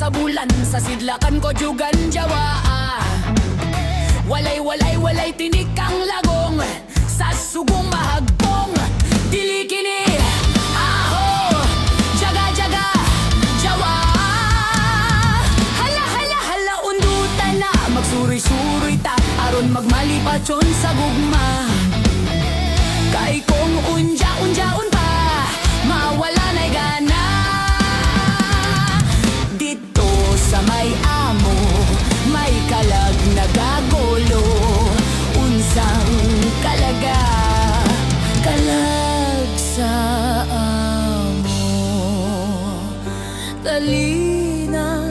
sa bulan, sa sidlakan ko jugan jawa. Walay tinik ang lagong, sa sugong mahagbong, dili kini aho, jaga jawa. Hala undutan na, magsuri-suri ta aron magmalipatyon sa gugma. Kay kung unja-unjaon pa, mawala na'y gana. Dito sa may amo, may kalag nagagolo. Unsang kalaga, kalag sa amo. Talina,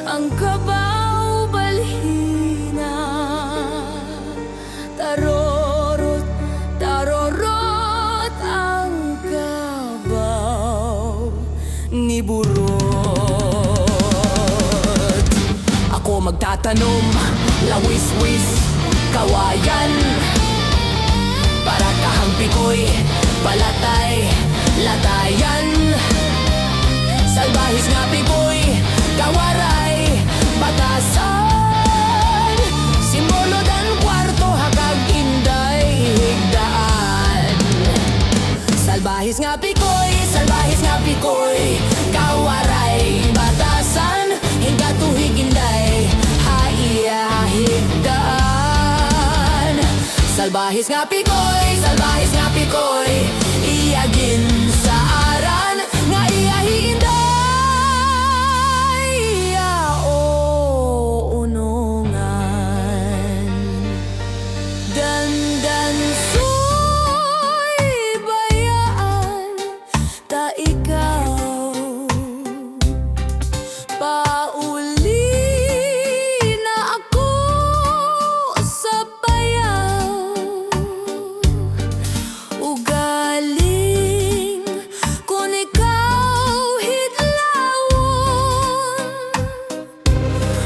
ang kabaw balhina. Tarorot ang kabaw ni burot. Ako magtatanom, lawis-wis, kawayan, para kahangpikoy, palatay, latayan. Salbahis nga pikoy, kawaray, batasan. Simbolo dan kwarto, hakag inday, higdaan. Salbahis nga pikoy, kawaray, batasan. Hingga tuhig inday, haiya, higdaan. Salbahis nga pikoy, iyagin sa aran, nga iyahi inday. Dandan so'y bayaan, ta ikaw pauli na ako sa bayaw. Ugaling kung ikaw hidlawon,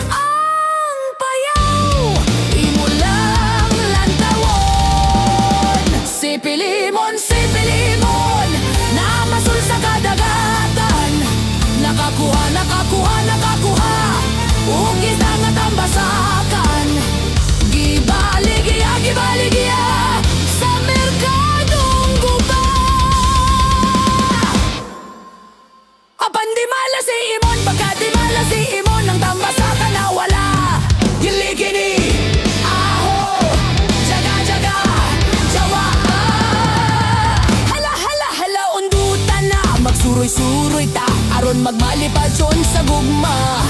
ang payaw imo lang lantawon. Sipilimon, na masul sa kadagatan. Nakakuha, ugis na nga tambasakan. Gibaligiya, sa merkadong guba. Apan di mala si imon, pagka di mala si imon, ang tambasakan na wala. Giligini, aho, jaga jawa. Hala undutan na, magsuroy-suroy ta aron magmalipasyon sa gugma.